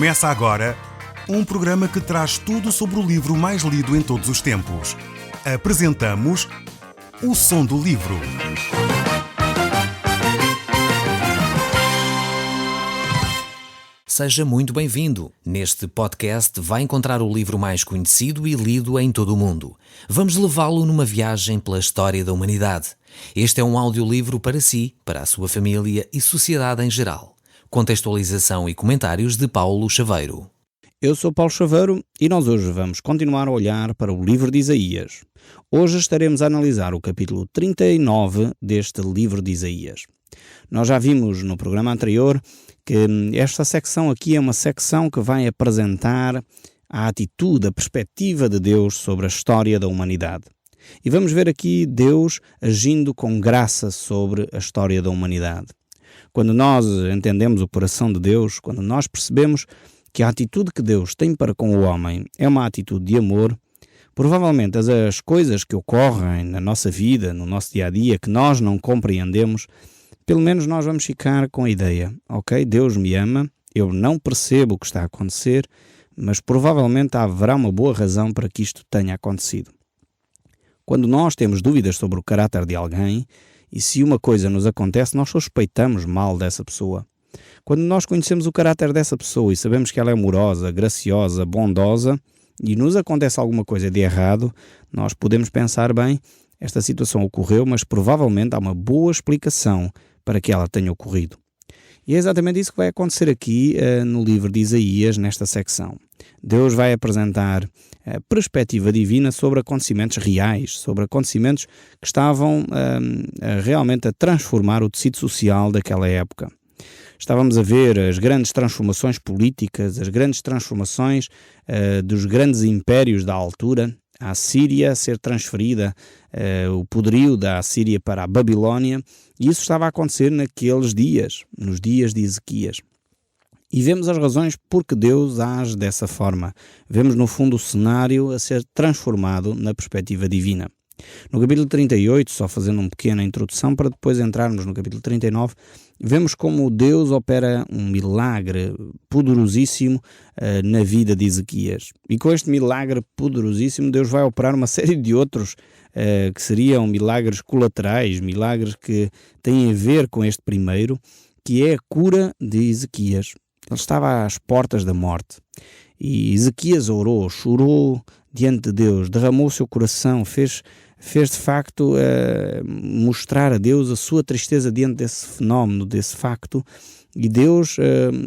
Começa agora um programa que traz tudo sobre o livro mais lido em todos os tempos. Apresentamos O Som do Livro. Seja muito bem-vindo. Neste podcast vai encontrar o livro mais conhecido e lido em todo o mundo. Vamos levá-lo numa viagem pela história da humanidade. Este é um audiolivro para si, para a sua família e sociedade em geral. Contextualização e comentários de Paulo Chaveiro. Eu sou Paulo Chaveiro e nós hoje vamos continuar a olhar para o livro de Isaías. Hoje estaremos a analisar o capítulo 39 deste livro de Isaías. Nós já vimos no programa anterior que esta secção aqui é uma secção que vai apresentar a atitude, a perspectiva de Deus sobre a história da humanidade. E vamos ver aqui Deus agindo com graça sobre a história da humanidade. Quando nós entendemos o coração de Deus, quando nós percebemos que a atitude que Deus tem para com o homem é uma atitude de amor, provavelmente as coisas que ocorrem na nossa vida, no nosso dia-a-dia, que nós não compreendemos, pelo menos nós vamos ficar com a ideia, ok, Deus me ama, eu não percebo o que está a acontecer, mas provavelmente haverá uma boa razão para que isto tenha acontecido. Quando nós temos dúvidas sobre o caráter de alguém, e se uma coisa nos acontece, nós suspeitamos mal dessa pessoa. Quando nós conhecemos o caráter dessa pessoa e sabemos que ela é amorosa, graciosa, bondosa, e nos acontece alguma coisa de errado, nós podemos pensar, bem, esta situação ocorreu, mas provavelmente há uma boa explicação para que ela tenha ocorrido. E é exatamente isso que vai acontecer aqui no livro de Isaías, nesta secção. Deus vai apresentar a perspectiva divina sobre acontecimentos reais, sobre acontecimentos que estavam realmente a transformar o tecido social daquela época. Estávamos a ver as grandes transformações políticas, as grandes transformações dos grandes impérios da altura, a Síria ser transferida, o poderio da Síria para a Babilónia, e isso estava a acontecer naqueles dias, nos dias de Ezequias. E vemos as razões por que Deus age dessa forma. Vemos no fundo o cenário a ser transformado na perspectiva divina. No capítulo 38, só fazendo uma pequena introdução para depois entrarmos no capítulo 39, vemos como Deus opera um milagre poderosíssimo na vida de Ezequias. E com este milagre poderosíssimo, Deus vai operar uma série de outros que seriam milagres colaterais, milagres que têm a ver com este primeiro, que é a cura de Ezequias. Ele estava às portas da morte. E Ezequias orou, chorou diante de Deus, derramou o seu coração, fez de facto mostrar a Deus a sua tristeza diante desse fenómeno, desse facto, e Deus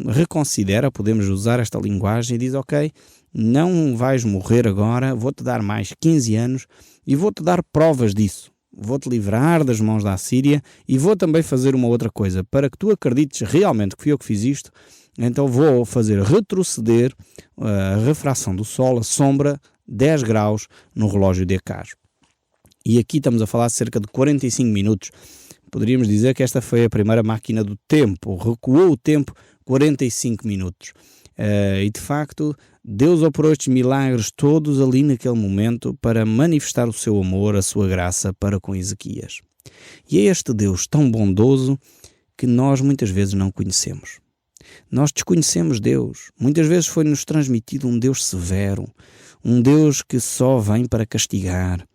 reconsidera, podemos usar esta linguagem, e diz, ok, não vais morrer agora, vou-te dar mais 15 anos e vou-te dar provas disso. Vou-te livrar das mãos da Assíria e vou também fazer uma outra coisa, para que tu acredites realmente que fui eu que fiz isto. Então vou fazer retroceder a refração do sol, a sombra, 10 graus no relógio de Acaz. E aqui estamos a falar de cerca de 45 minutos. Poderíamos dizer que esta foi a primeira máquina do tempo, recuou o tempo 45 minutos. E de facto, Deus operou estes milagres todos ali naquele momento para manifestar o seu amor, a sua graça para com Ezequias. E é este Deus tão bondoso que nós muitas vezes não conhecemos. Nós desconhecemos Deus. Muitas vezes foi-nos transmitido um Deus severo, um Deus que só vem para castigar.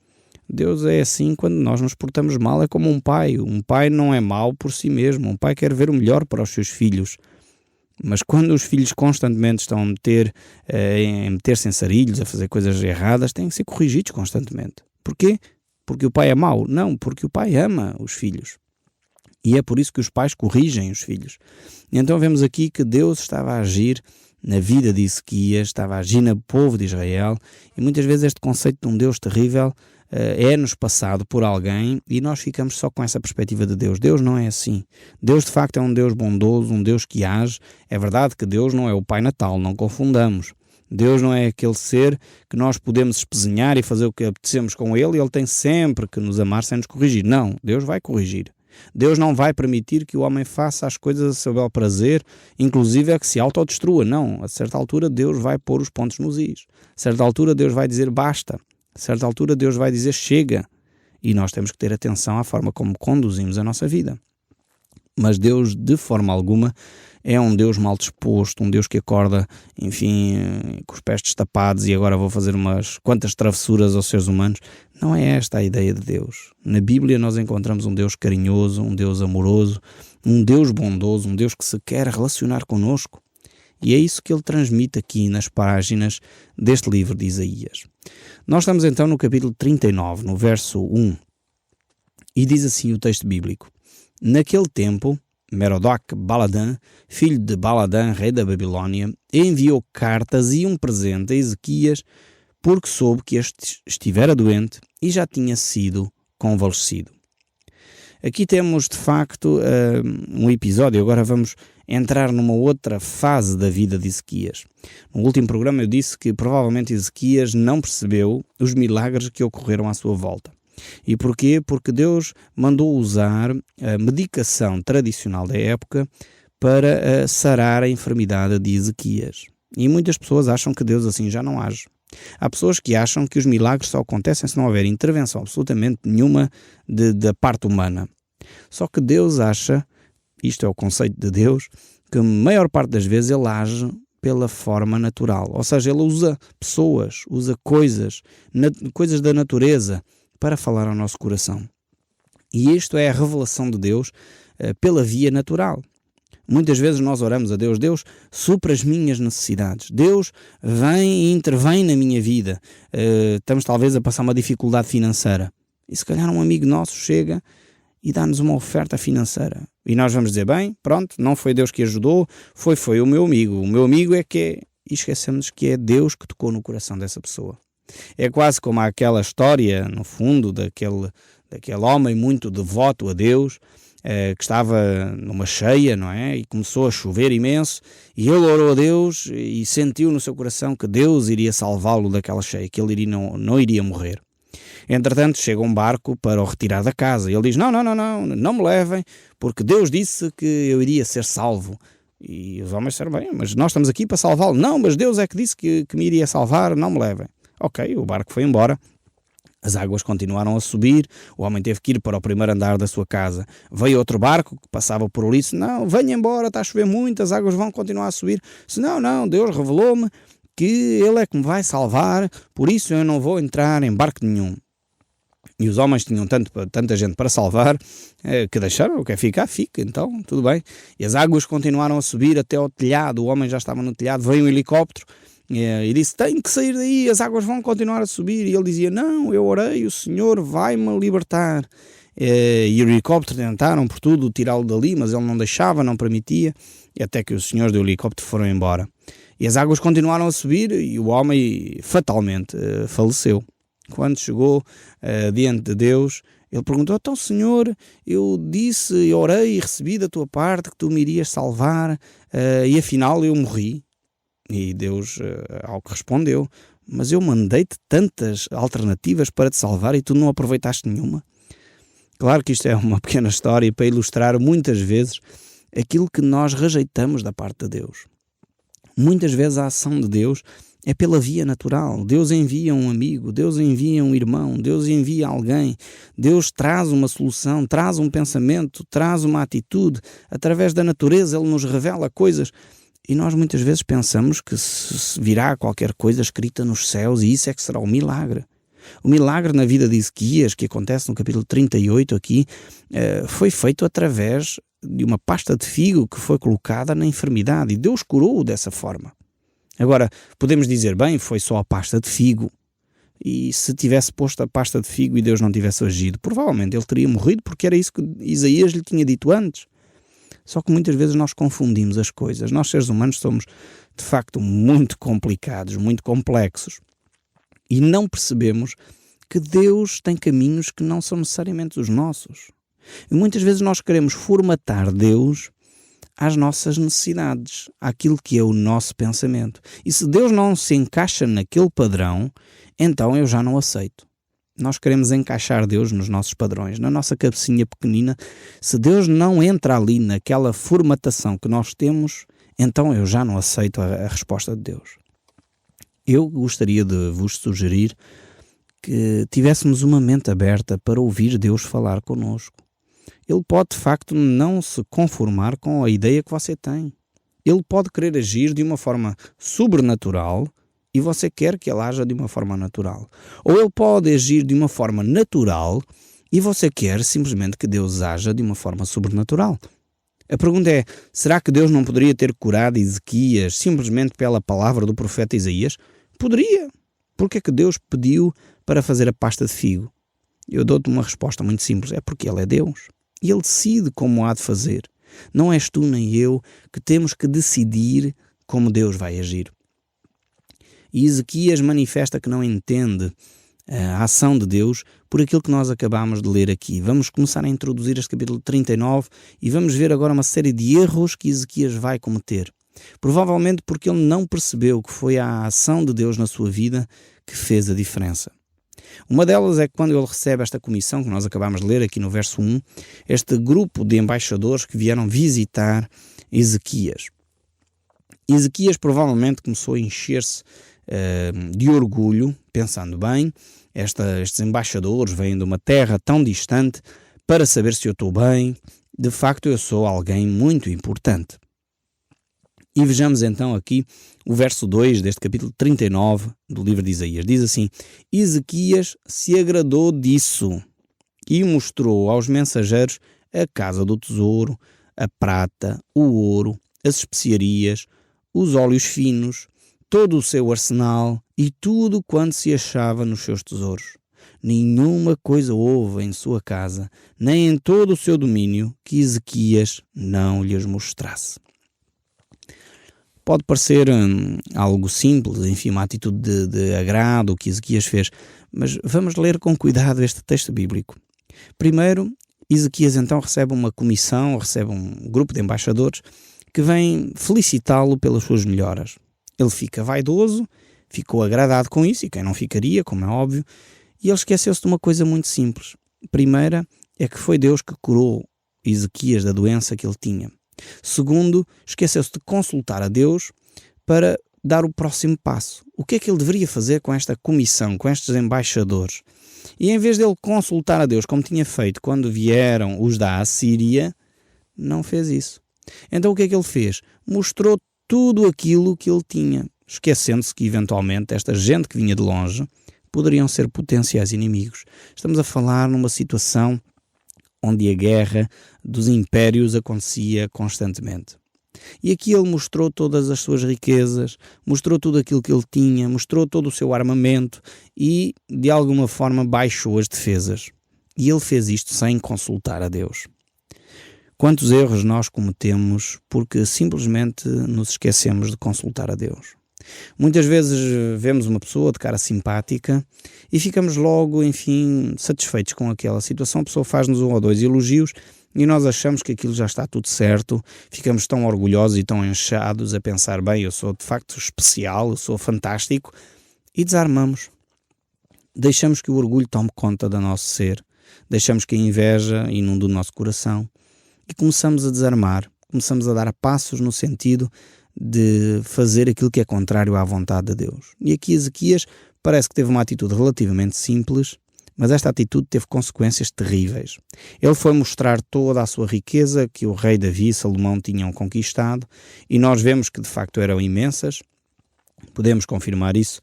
Deus é assim quando nós nos portamos mal, é como um pai. Um pai não é mau por si mesmo, um pai quer ver o melhor para os seus filhos. Mas quando os filhos constantemente estão a meter-se em sarilhos, a fazer coisas erradas, têm que ser corrigidos constantemente. Porquê? Porque o pai é mau? Não, porque o pai ama os filhos. E é por isso que os pais corrigem os filhos. E então vemos aqui que Deus estava a agir na vida de Ezequias, estava a agir no povo de Israel, e muitas vezes este conceito de um Deus terrível é-nos passado por alguém e nós ficamos só com essa perspectiva de Deus. Deus não é assim. Deus de facto é um Deus bondoso, um Deus que age. É verdade que Deus não é o Pai Natal, não confundamos. Deus não é aquele ser que nós podemos espezinhar e fazer o que apetecemos com ele, e ele tem sempre que nos amar sem nos corrigir. Não, Deus vai corrigir. Deus não vai permitir que o homem faça as coisas a seu bel prazer, inclusive a que se autodestrua. Não, a certa altura Deus vai pôr os pontos nos is. A certa altura Deus vai dizer basta. A certa altura Deus vai dizer chega. E nós temos que ter atenção à forma como conduzimos a nossa vida. Mas Deus, de forma alguma, é um Deus mal disposto, um Deus que acorda, enfim, com os pés destapados e agora vou fazer umas quantas travessuras aos seres humanos. Não é esta a ideia de Deus. Na Bíblia nós encontramos um Deus carinhoso, um Deus amoroso, um Deus bondoso, um Deus que se quer relacionar connosco. E é isso que ele transmite aqui nas páginas deste livro de Isaías. Nós estamos então no capítulo 39, no verso 1. E diz assim o texto bíblico: Naquele tempo, Merodach-Baladã, filho de Baladã, rei da Babilônia, enviou cartas e um presente a Ezequias, porque soube que este estivera doente e já tinha sido convalescido. Aqui temos, de facto, um episódio. Agora vamos entrar numa outra fase da vida de Ezequias. No último programa eu disse que provavelmente Ezequias não percebeu os milagres que ocorreram à sua volta. E porquê? Porque Deus mandou usar a medicação tradicional da época para sarar a enfermidade de Ezequias. E muitas pessoas acham que Deus assim já não age. Há pessoas que acham que os milagres só acontecem se não houver intervenção absolutamente nenhuma da parte humana. Só que Deus acha, isto é o conceito de Deus, que a maior parte das vezes ele age pela forma natural. Ou seja, ele usa pessoas, usa coisas da natureza para falar ao nosso coração. E isto é a revelação de Deus pela via natural. Muitas vezes nós oramos a Deus: Deus, supra as minhas necessidades. Deus, vem e intervém na minha vida. Estamos talvez a passar uma dificuldade financeira. E se calhar um amigo nosso chega e dá-nos uma oferta financeira. E nós vamos dizer: bem, pronto, não foi Deus que ajudou, foi o meu amigo. O meu amigo é que é... E esquecemos que é Deus que tocou no coração dessa pessoa. É quase como aquela história, no fundo, daquele homem muito devoto a Deus, que estava numa cheia, não é? E começou a chover imenso, e ele orou a Deus e sentiu no seu coração que Deus iria salvá-lo daquela cheia, que ele não iria morrer. Entretanto, chega um barco para o retirar da casa, e ele diz: não me levem, porque Deus disse que eu iria ser salvo. E os homens disseram: bem, mas nós estamos aqui para salvá-lo. Não, mas Deus é que disse que me iria salvar, não me levem. Ok, o barco foi embora. As águas continuaram a subir, o homem teve que ir para o primeiro andar da sua casa. Veio outro barco que passava por ali e disse: não, venha embora, está a chover muito, as águas vão continuar a subir. Disse: não, Deus revelou-me que Ele é que me vai salvar, por isso eu não vou entrar em barco nenhum. E os homens tinham tanta gente para salvar, que deixaram, quer ficar, fica, então tudo bem. E as águas continuaram a subir até ao telhado, o homem já estava no telhado, veio um helicóptero, e disse: tem que sair daí, as águas vão continuar a subir. E ele dizia: não, eu orei, o Senhor vai-me libertar. E o helicóptero tentaram por tudo tirá-lo dali, mas ele não deixava, não permitia, e até que os senhores do helicóptero foram embora. E as águas continuaram a subir e o homem fatalmente faleceu. Quando chegou diante de Deus, ele perguntou: então, Senhor, eu disse, orei e recebi da tua parte que tu me irias salvar, e afinal eu morri. E Deus ao que respondeu: mas eu mandei-te tantas alternativas para te salvar e tu não aproveitaste nenhuma. Claro que isto é uma pequena história para ilustrar muitas vezes aquilo que nós rejeitamos da parte de Deus. Muitas vezes a ação de Deus é pela via natural. Deus envia um amigo, Deus envia um irmão, Deus envia alguém, Deus traz uma solução, traz um pensamento, traz uma atitude. Através da natureza Ele nos revela coisas. E nós muitas vezes pensamos que se virá qualquer coisa escrita nos céus, e isso é que será o milagre. O milagre na vida de Ezequias, que acontece no capítulo 38 aqui, foi feito através de uma pasta de figo que foi colocada na enfermidade, e Deus curou-o dessa forma. Agora, podemos dizer: bem, foi só a pasta de figo. E se tivesse posto a pasta de figo e Deus não tivesse agido, provavelmente ele teria morrido, porque era isso que Isaías lhe tinha dito antes. Só que muitas vezes nós confundimos as coisas. Nós, seres humanos, somos de facto muito complicados, muito complexos. E não percebemos que Deus tem caminhos que não são necessariamente os nossos. E muitas vezes nós queremos formatar Deus às nossas necessidades, àquilo que é o nosso pensamento. E se Deus não se encaixa naquele padrão, então eu já não aceito. Nós queremos encaixar Deus nos nossos padrões, na nossa cabecinha pequenina. Se Deus não entra ali naquela formatação que nós temos, então eu já não aceito a resposta de Deus. Eu gostaria de vos sugerir que tivéssemos uma mente aberta para ouvir Deus falar connosco. Ele pode, de facto, não se conformar com a ideia que você tem. Ele pode querer agir de uma forma sobrenatural e você quer que ele haja de uma forma natural. Ou ele pode agir de uma forma natural e você quer simplesmente que Deus haja de uma forma sobrenatural. A pergunta é, será que Deus não poderia ter curado Ezequias simplesmente pela palavra do profeta Isaías? Poderia. Porque é que Deus pediu para fazer a pasta de figo? Eu dou-te uma resposta muito simples. É porque Ele é Deus. E Ele decide como há de fazer. Não és tu nem eu que temos que decidir como Deus vai agir. E Ezequias manifesta que não entende a ação de Deus por aquilo que nós acabamos de ler aqui. Vamos começar a introduzir este capítulo 39 e vamos ver agora uma série de erros que Ezequias vai cometer. Provavelmente porque ele não percebeu que foi a ação de Deus na sua vida que fez a diferença. Uma delas é que quando ele recebe esta comissão, que nós acabamos de ler aqui no verso 1, este grupo de embaixadores que vieram visitar Ezequias. Ezequias provavelmente começou a encher-se de orgulho, pensando bem, estes embaixadores vêm de uma terra tão distante para saber se eu estou bem, de facto eu sou alguém muito importante. E vejamos então aqui o verso 2 deste capítulo 39 do livro de Isaías. Diz assim: Ezequias se agradou disso e mostrou aos mensageiros a casa do tesouro, a prata, o ouro, as especiarias, os óleos finos, todo o seu arsenal e tudo quanto se achava nos seus tesouros. Nenhuma coisa houve em sua casa, nem em todo o seu domínio, que Ezequias não lhes mostrasse. Pode parecer algo simples, enfim, uma atitude de agrado que Ezequias fez, mas vamos ler com cuidado este texto bíblico. Primeiro, Ezequias então recebe uma comissão, recebe um grupo de embaixadores que vem felicitá-lo pelas suas melhoras. Ele fica vaidoso, ficou agradado com isso, e quem não ficaria, como é óbvio, e ele esqueceu-se de uma coisa muito simples. Primeira é que foi Deus que curou Ezequias da doença que ele tinha. Segundo, esqueceu-se de consultar a Deus para dar o próximo passo. O que é que ele deveria fazer com esta comissão, com estes embaixadores? E em vez dele consultar a Deus como tinha feito quando vieram os da Assíria, não fez isso. Então o que é que ele fez? Mostrou tudo aquilo que ele tinha, esquecendo-se que eventualmente esta gente que vinha de longe poderiam ser potenciais inimigos. Estamos a falar numa situação onde a guerra dos impérios acontecia constantemente. E aqui ele mostrou todas as suas riquezas, mostrou tudo aquilo que ele tinha, mostrou todo o seu armamento e, de alguma forma, baixou as defesas. E ele fez isto sem consultar a Deus. Quantos erros nós cometemos porque simplesmente nos esquecemos de consultar a Deus? Muitas vezes vemos uma pessoa de cara simpática e ficamos logo, enfim, satisfeitos com aquela situação. A pessoa faz-nos 1 ou 2 elogios e nós achamos que aquilo já está tudo certo, ficamos tão orgulhosos e tão enchados a pensar, bem, eu sou de facto especial, eu sou fantástico, e desarmamos. Deixamos que o orgulho tome conta do nosso ser, deixamos que a inveja inunde o nosso coração e começamos a desarmar, começamos a dar passos no sentido de fazer aquilo que é contrário à vontade de Deus. E aqui Ezequias parece que teve uma atitude relativamente simples, mas esta atitude teve consequências terríveis. Ele foi mostrar toda a sua riqueza que o rei Davi e Salomão tinham conquistado, e nós vemos que de facto eram imensas. Podemos confirmar isso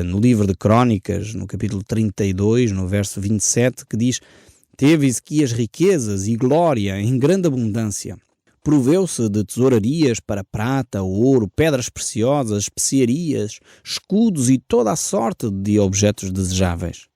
no livro de Crônicas, no capítulo 32, no verso 27, que diz: teve Ezequias riquezas e glória em grande abundância. Proveu-se de tesourarias para prata, ouro, pedras preciosas, especiarias, escudos e toda a sorte de objetos desejáveis.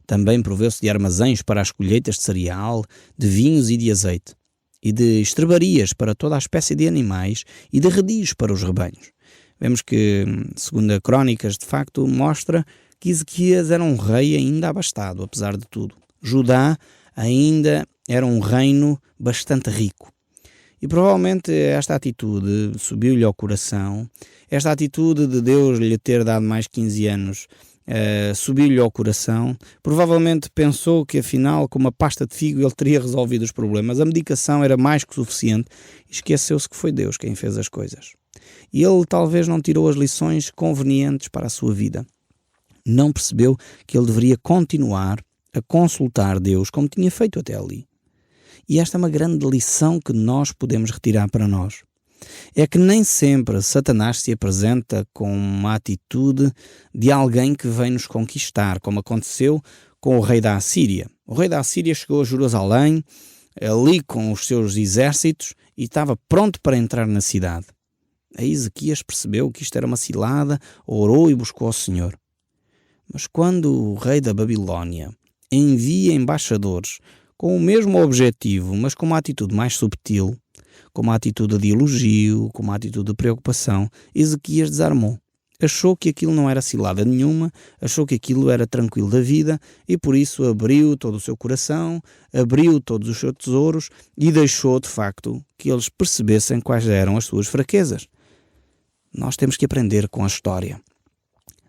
Também proveu-se de armazéns para as colheitas de cereal, de vinhos e de azeite, e de estrebarias para toda a espécie de animais e de redios para os rebanhos. Vemos que, segundo a Crônicas, de facto, mostra que Ezequias era um rei ainda abastado, apesar de tudo. Judá ainda era um reino bastante rico. E provavelmente esta atitude subiu-lhe ao coração, esta atitude de Deus lhe ter dado mais 15 anos subiu-lhe ao coração. Provavelmente pensou que afinal com uma pasta de figo ele teria resolvido os problemas, a medicação era mais que suficiente, e esqueceu-se que foi Deus quem fez as coisas. E ele talvez não tirou as lições convenientes para a sua vida. Não percebeu que ele deveria continuar a consultar Deus como tinha feito até ali. E esta é uma grande lição que nós podemos retirar para nós. É que nem sempre Satanás se apresenta com uma atitude de alguém que vem nos conquistar, como aconteceu com o rei da Assíria. O rei da Assíria chegou a Jerusalém, ali com os seus exércitos, e estava pronto para entrar na cidade. Aí Ezequias percebeu que isto era uma cilada, orou e buscou ao Senhor. Mas quando o rei da Babilónia envia embaixadores com o mesmo objetivo, mas com uma atitude mais subtil, com uma atitude de elogio, com uma atitude de preocupação, Ezequias desarmou. Achou que aquilo não era cilada nenhuma, achou que aquilo era tranquilo da vida e por isso abriu todo o seu coração, abriu todos os seus tesouros e deixou de facto que eles percebessem quais eram as suas fraquezas. Nós temos que aprender com a história.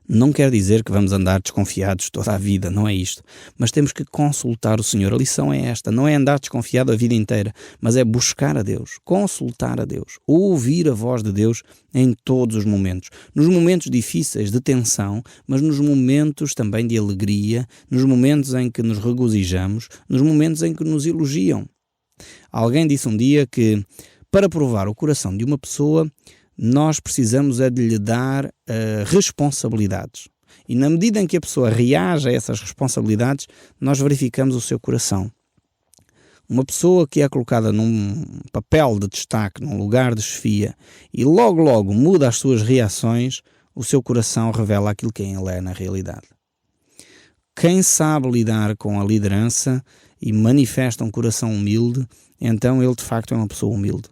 Não quer dizer que vamos andar desconfiados toda a vida, não é isto. Mas temos que consultar o Senhor. A lição é esta, não é andar desconfiado a vida inteira, mas é buscar a Deus, consultar a Deus, ouvir a voz de Deus em todos os momentos. Nos momentos difíceis de tensão, mas nos momentos também de alegria, nos momentos em que nos regozijamos, nos momentos em que nos elogiam. Alguém disse um dia que para provar o coração de uma pessoa, nós precisamos é de lhe dar responsabilidades. E na medida em que a pessoa reage a essas responsabilidades, nós verificamos o seu coração. Uma pessoa que é colocada num papel de destaque, num lugar de chefia, e logo muda as suas reações, o seu coração revela aquilo que ele é na realidade. Quem sabe lidar com a liderança e manifesta um coração humilde, então ele de facto é uma pessoa humilde.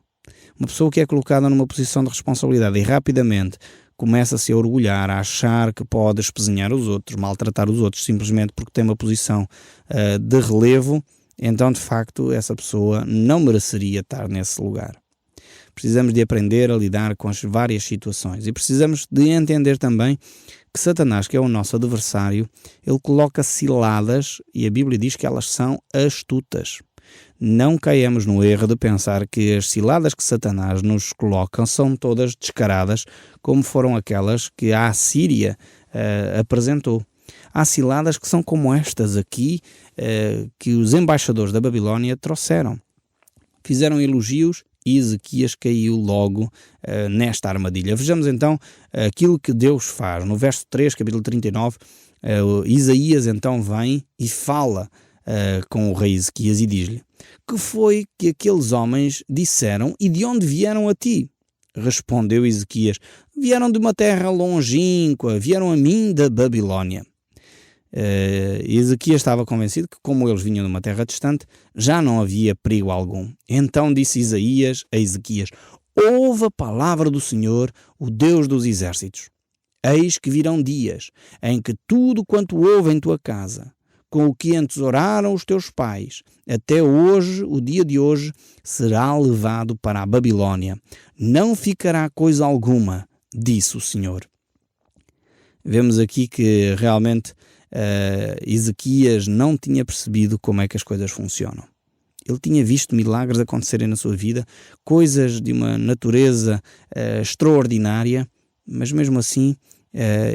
Uma pessoa que é colocada numa posição de responsabilidade e rapidamente começa-se a orgulhar, a achar que pode espezinhar os outros, maltratar os outros, simplesmente porque tem uma posição de relevo, então de facto essa pessoa não mereceria estar nesse lugar. Precisamos de aprender a lidar com as várias situações e precisamos de entender também que Satanás, que é o nosso adversário, ele coloca ciladas e a Bíblia diz que elas são astutas. Não caiamos no erro de pensar que as ciladas que Satanás nos coloca são todas descaradas, como foram aquelas que a Assíria apresentou. Há ciladas que são como estas aqui, que os embaixadores da Babilónia trouxeram. Fizeram elogios e Ezequias caiu logo nesta armadilha. Vejamos então aquilo que Deus faz. No verso 3, capítulo 39, Isaías então vem e fala com o rei Ezequias e diz-lhe: que foi que aqueles homens disseram e de onde vieram a ti? Respondeu Ezequias: vieram de uma terra longínqua, vieram a mim da Babilónia. Ezequias estava convencido que, como eles vinham de uma terra distante, já não havia perigo algum. Então disse Isaías a Ezequias: ouve a palavra do Senhor, o Deus dos exércitos. Eis que virão dias em que tudo quanto houve em tua casa, com o que entesouraram os teus pais, até hoje, o dia de hoje, será levado para a Babilónia. Não ficará coisa alguma, disse o Senhor. Vemos aqui que realmente Ezequias não tinha percebido como é que as coisas funcionam. Ele tinha visto milagres acontecerem na sua vida, coisas de uma natureza extraordinária, mas mesmo assim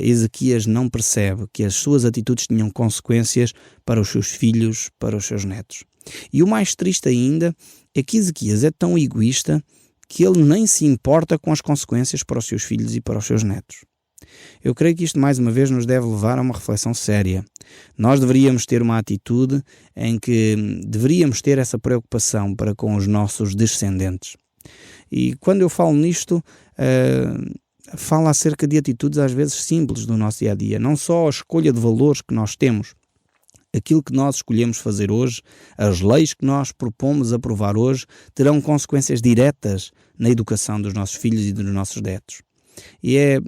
Ezequias não percebe que as suas atitudes tinham consequências para os seus filhos, para os seus netos. E o mais triste ainda é que Ezequias é tão egoísta que ele nem se importa com as consequências para os seus filhos e para os seus netos. Eu creio que isto mais uma vez nos deve levar a uma reflexão séria. Nós deveríamos ter uma atitude em que deveríamos ter essa preocupação para com os nossos descendentes. E quando eu falo nisto, falo acerca de atitudes às vezes simples do nosso dia-a-dia. Não só a escolha de valores que nós temos, aquilo que nós escolhemos fazer hoje, as leis que nós propomos aprovar hoje, terão consequências diretas na educação dos nossos filhos e dos nossos netos. E é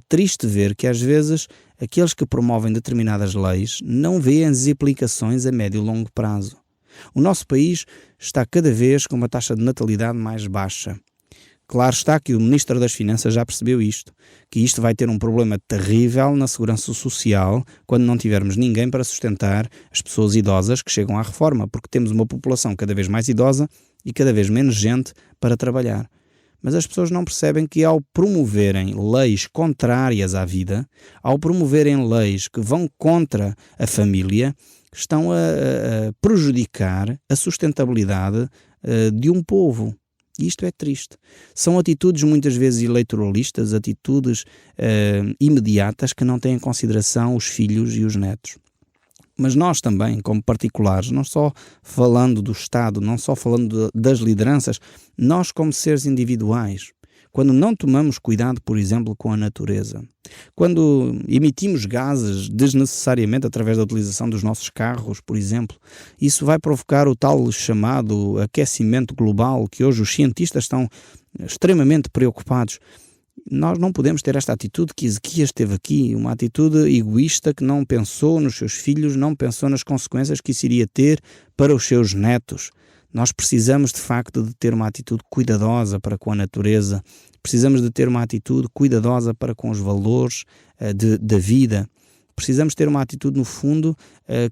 triste ver que às vezes aqueles que promovem determinadas leis não veem as implicações a médio e longo prazo. O nosso país está cada vez com uma taxa de natalidade mais baixa. Claro está que o Ministro das Finanças já percebeu isto, que isto vai ter um problema terrível na segurança social quando não tivermos ninguém para sustentar as pessoas idosas que chegam à reforma, porque temos uma população cada vez mais idosa e cada vez menos gente para trabalhar. Mas as pessoas não percebem que ao promoverem leis contrárias à vida, ao promoverem leis que vão contra a família, estão a prejudicar a sustentabilidade de um povo. E isto é triste. São atitudes muitas vezes eleitoralistas, atitudes imediatas que não têm em consideração os filhos e os netos. Mas nós também, como particulares, não só falando do Estado, não só falando das lideranças, nós como seres individuais, quando não tomamos cuidado, por exemplo, com a natureza, quando emitimos gases desnecessariamente através da utilização dos nossos carros, por exemplo, isso vai provocar o tal chamado aquecimento global, que hoje os cientistas estão extremamente preocupados. Nós não podemos ter esta atitude que Ezequias teve aqui, uma atitude egoísta que não pensou nos seus filhos, não pensou nas consequências que isso iria ter para os seus netos. Nós precisamos, de facto, de ter uma atitude cuidadosa para com a natureza, precisamos de ter uma atitude cuidadosa para com os valores da vida. Precisamos ter uma atitude, no fundo,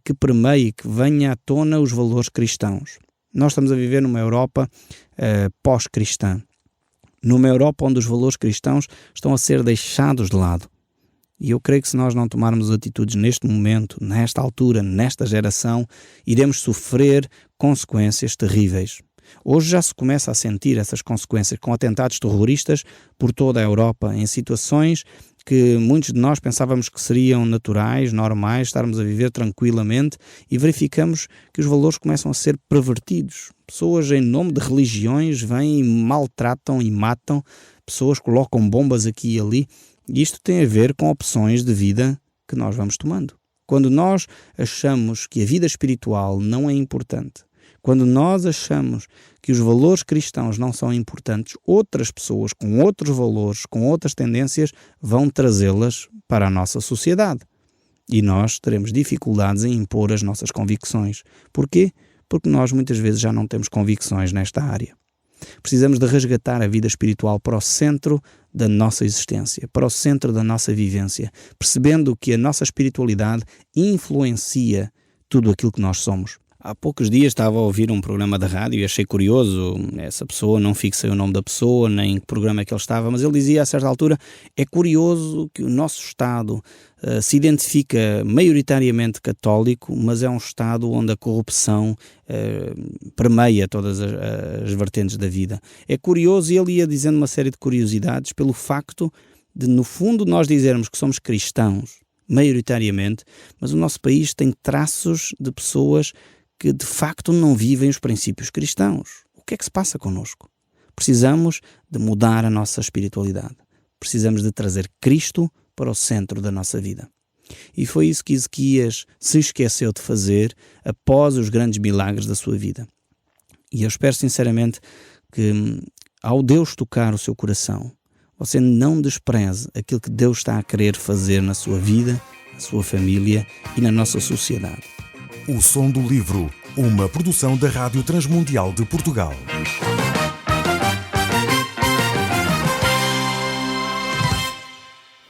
que permeie, que venha à tona os valores cristãos. Nós estamos a viver numa Europa pós-cristã, numa Europa onde os valores cristãos estão a ser deixados de lado. E eu creio que se nós não tomarmos atitudes neste momento, nesta altura, nesta geração, iremos sofrer consequências terríveis. Hoje já se começa a sentir essas consequências com atentados terroristas por toda a Europa, em situações que muitos de nós pensávamos que seriam naturais, normais, estarmos a viver tranquilamente, e verificamos que os valores começam a ser pervertidos. Pessoas em nome de religiões vêm e maltratam e matam, pessoas colocam bombas aqui e ali. E isto tem a ver com opções de vida que nós vamos tomando. Quando nós achamos que a vida espiritual não é importante, quando nós achamos que os valores cristãos não são importantes, outras pessoas com outros valores, com outras tendências, vão trazê-las para a nossa sociedade. E nós teremos dificuldades em impor as nossas convicções. Porquê? Porque nós muitas vezes já não temos convicções nesta área. Precisamos de resgatar a vida espiritual para o centro da nossa existência, para o centro da nossa vivência, percebendo que a nossa espiritualidade influencia tudo aquilo que nós somos. Há poucos dias estava a ouvir um programa de rádio e achei curioso, essa pessoa, não fixei o nome da pessoa, nem em que programa é que ele estava, mas ele dizia a certa altura, é curioso que o nosso Estado se identifica maioritariamente católico, mas é um Estado onde a corrupção permeia todas as vertentes da vida. É curioso, e ele ia dizendo uma série de curiosidades pelo facto de, no fundo, nós dizermos que somos cristãos, maioritariamente, mas o nosso país tem traços de pessoas que de facto não vivem os princípios cristãos. O que é que se passa connosco? Precisamos de mudar a nossa espiritualidade. Precisamos de trazer Cristo para o centro da nossa vida. E foi isso que Ezequias se esqueceu de fazer após os grandes milagres da sua vida. E eu espero sinceramente que, ao Deus tocar o seu coração, você não despreze aquilo que Deus está a querer fazer na sua vida, na sua família e na nossa sociedade. O Som do Livro, uma produção da Rádio Transmundial de Portugal.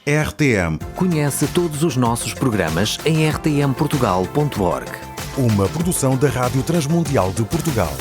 RTM. Conhece todos os nossos programas em rtmportugal.org. Uma produção da Rádio Transmundial de Portugal.